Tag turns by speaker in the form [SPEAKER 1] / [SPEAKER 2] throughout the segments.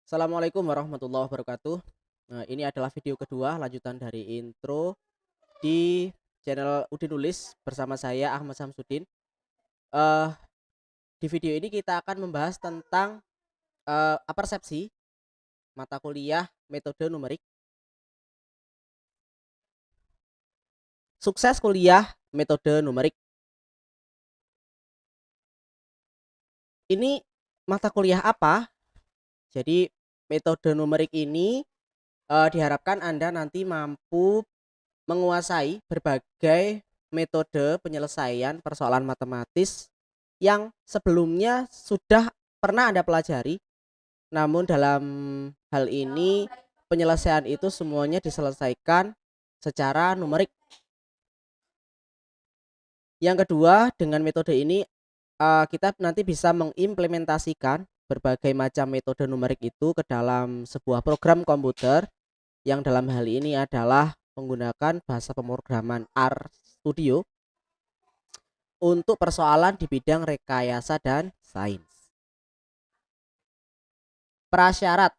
[SPEAKER 1] Assalamualaikum warahmatullahi wabarakatuh. Nah, ini adalah video kedua lanjutan dari intro di channel Udin Nulis bersama saya Ahmad Samsudin. Eh di video ini kita akan membahas tentang persepsi mata kuliah metode numerik. Sukses kuliah metode numerik. Ini mata kuliah apa? Jadi metode numerik ini diharapkan Anda nanti mampu menguasai berbagai metode penyelesaian persoalan matematis yang sebelumnya sudah pernah Anda pelajari, namun dalam hal ini penyelesaian itu semuanya diselesaikan secara numerik. Yang kedua, dengan metode ini kita nanti bisa mengimplementasikan berbagai macam metode numerik itu ke dalam sebuah program komputer yang dalam hal ini adalah menggunakan bahasa pemrograman RStudio untuk persoalan di bidang rekayasa dan sains. Prasyarat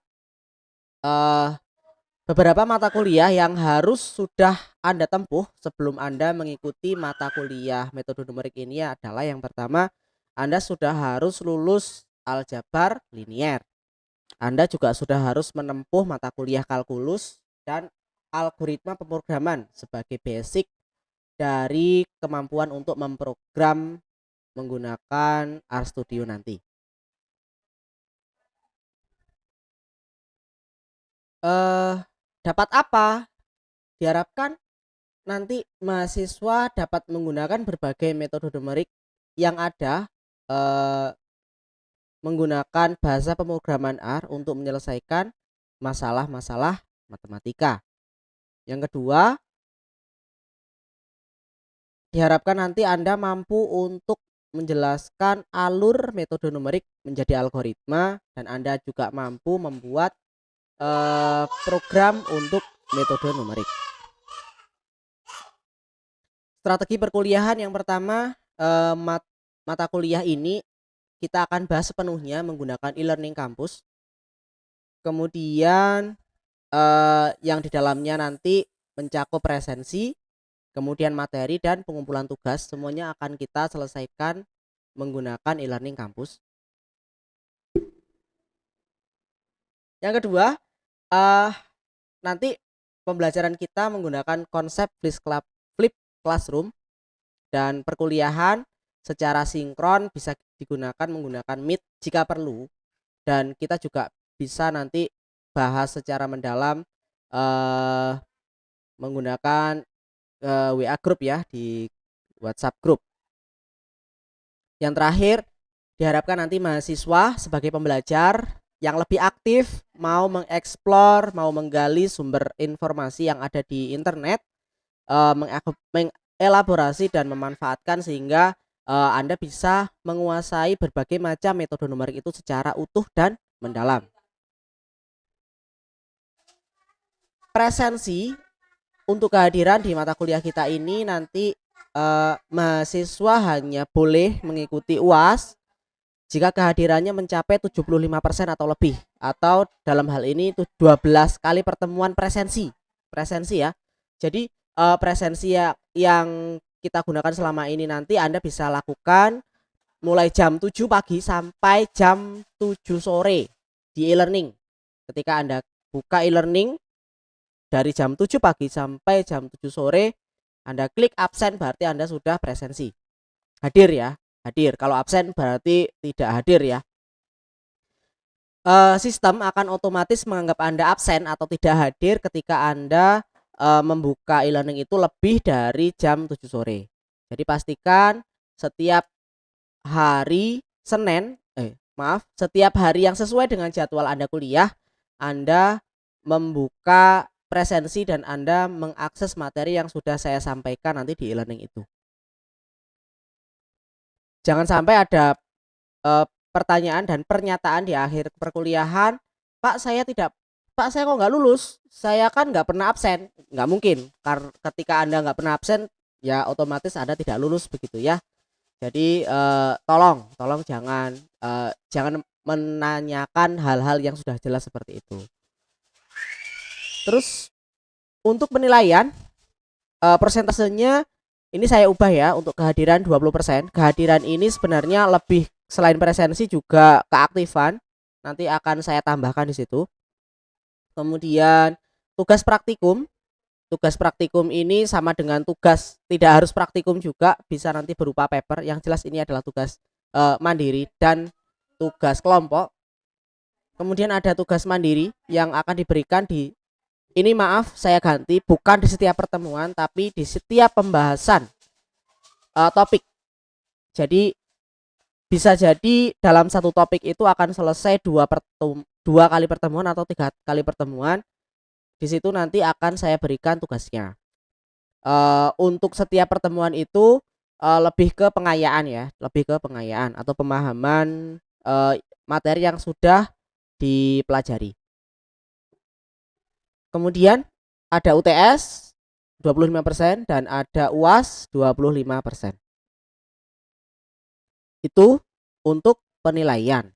[SPEAKER 1] beberapa mata kuliah yang harus sudah Anda tempuh sebelum Anda mengikuti mata kuliah metode numerik ini adalah yang pertama, Anda sudah harus lulus aljabar linier. Anda juga sudah harus menempuh mata kuliah kalkulus dan algoritma pemrograman sebagai basic dari kemampuan untuk memprogram menggunakan RStudio nanti. Dapat apa? Diharapkan nanti mahasiswa dapat menggunakan berbagai metode numerik yang ada, menggunakan bahasa pemrograman R untuk menyelesaikan masalah-masalah matematika. Yang kedua, diharapkan nanti Anda mampu untuk menjelaskan alur metode numerik menjadi algoritma dan Anda juga mampu membuat program untuk metode numerik. Strategi perkuliahan yang pertama, mata kuliah ini kita akan bahas sepenuhnya menggunakan e-learning kampus. Kemudian yang di dalamnya nanti mencakup presensi, kemudian materi dan pengumpulan tugas semuanya akan kita selesaikan menggunakan e-learning kampus. Yang kedua, nanti pembelajaran kita menggunakan konsep flip classroom dan perkuliahan secara sinkron bisa digunakan menggunakan Meet jika perlu, dan kita juga bisa nanti bahas secara mendalam menggunakan WA group ya, di WhatsApp group. Yang terakhir, diharapkan nanti mahasiswa sebagai pembelajar yang lebih aktif, mau mengeksplor, mau menggali sumber informasi yang ada di internet, mengelaborasi dan memanfaatkan sehingga Anda bisa menguasai berbagai macam metode numerik itu secara utuh dan mendalam. Presensi untuk kehadiran di mata kuliah kita ini nanti mahasiswa hanya boleh mengikuti UAS jika kehadirannya mencapai 75% atau lebih, atau dalam hal ini itu 12 kali pertemuan presensi ya. Jadi presensi yang kita gunakan selama ini nanti Anda bisa lakukan mulai jam 7 pagi sampai jam 7 sore di e-learning. Ketika Anda buka e-learning dari jam 7 pagi sampai jam 7 sore, Anda klik absen berarti Anda sudah presensi. Hadir ya, hadir. Kalau absen berarti tidak hadir ya. Sistem akan otomatis menganggap Anda absen atau tidak hadir ketika Anda membuka e-learning itu lebih dari jam 7 sore. Jadi pastikan setiap hari Senin, setiap hari yang sesuai dengan jadwal Anda kuliah, Anda membuka presensi dan Anda mengakses materi yang sudah saya sampaikan nanti di e-learning itu. Jangan sampai ada pertanyaan dan pernyataan di akhir perkuliahan, Pak saya kok nggak lulus, saya kan nggak pernah absen. Nggak mungkin, karena ketika Anda nggak pernah absen ya otomatis Anda tidak lulus begitu ya. Jadi tolong jangan menanyakan hal-hal yang sudah jelas seperti itu. Terus untuk penilaian persentasenya ini saya ubah ya untuk kehadiran 20%. Kehadiran ini sebenarnya lebih selain presensi juga keaktifan. Nanti akan saya tambahkan di situ. Kemudian tugas praktikum. Tugas praktikum ini sama dengan tugas tidak harus praktikum juga, bisa nanti berupa paper. Yang jelas ini adalah tugas mandiri dan tugas kelompok. Kemudian ada tugas mandiri yang akan diberikan di ini, maaf saya ganti, bukan di setiap pertemuan tapi di setiap pembahasan topik. Jadi bisa jadi dalam satu topik itu akan selesai dua kali pertemuan atau 3 kali pertemuan. Di situ nanti akan saya berikan tugasnya. Untuk setiap pertemuan itu lebih ke pengayaan ya, lebih ke pengayaan atau pemahaman materi yang sudah dipelajari. Kemudian ada UTS 25% dan ada UAS 25%. Itu untuk penilaian.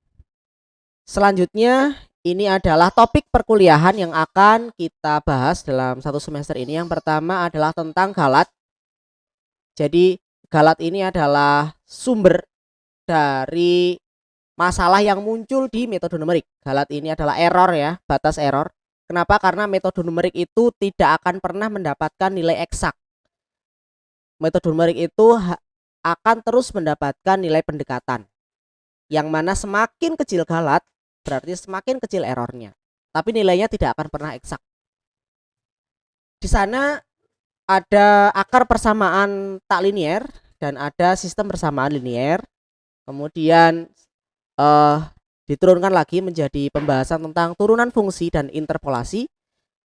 [SPEAKER 1] Selanjutnya ini adalah topik perkuliahan yang akan kita bahas dalam satu semester ini. Yang pertama adalah tentang galat. Jadi galat ini adalah sumber dari masalah yang muncul di metode numerik. Galat ini adalah error ya, batas error. Kenapa? Karena metode numerik itu tidak akan pernah mendapatkan nilai eksak. Metode numerik itu akan terus mendapatkan nilai pendekatan. Yang mana semakin kecil galat berarti semakin kecil errornya, tapi nilainya tidak akan pernah eksak. Di sana ada akar persamaan tak linier dan ada sistem persamaan linier. Kemudian diturunkan lagi menjadi pembahasan tentang turunan fungsi dan interpolasi.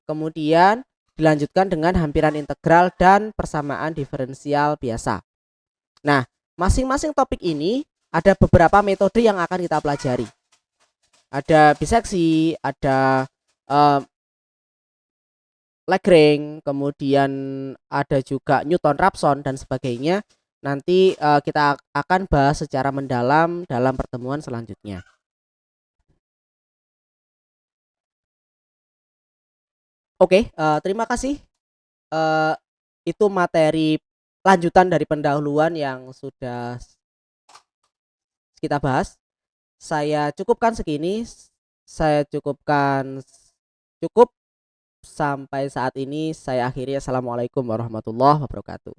[SPEAKER 1] Kemudian dilanjutkan dengan hampiran integral dan persamaan diferensial biasa. Nah, masing-masing topik ini ada beberapa metode yang akan kita pelajari. Ada biseksi, ada Lagrange, kemudian ada juga Newton-Raphson dan sebagainya. Nanti kita akan bahas secara mendalam dalam pertemuan selanjutnya. Oke, terima kasih. Itu materi lanjutan dari pendahuluan yang sudah kita bahas. Saya cukupkan segini. Saya cukupkan cukup sampai saat ini. Saya akhiri. Assalamualaikum warahmatullahi wabarakatuh.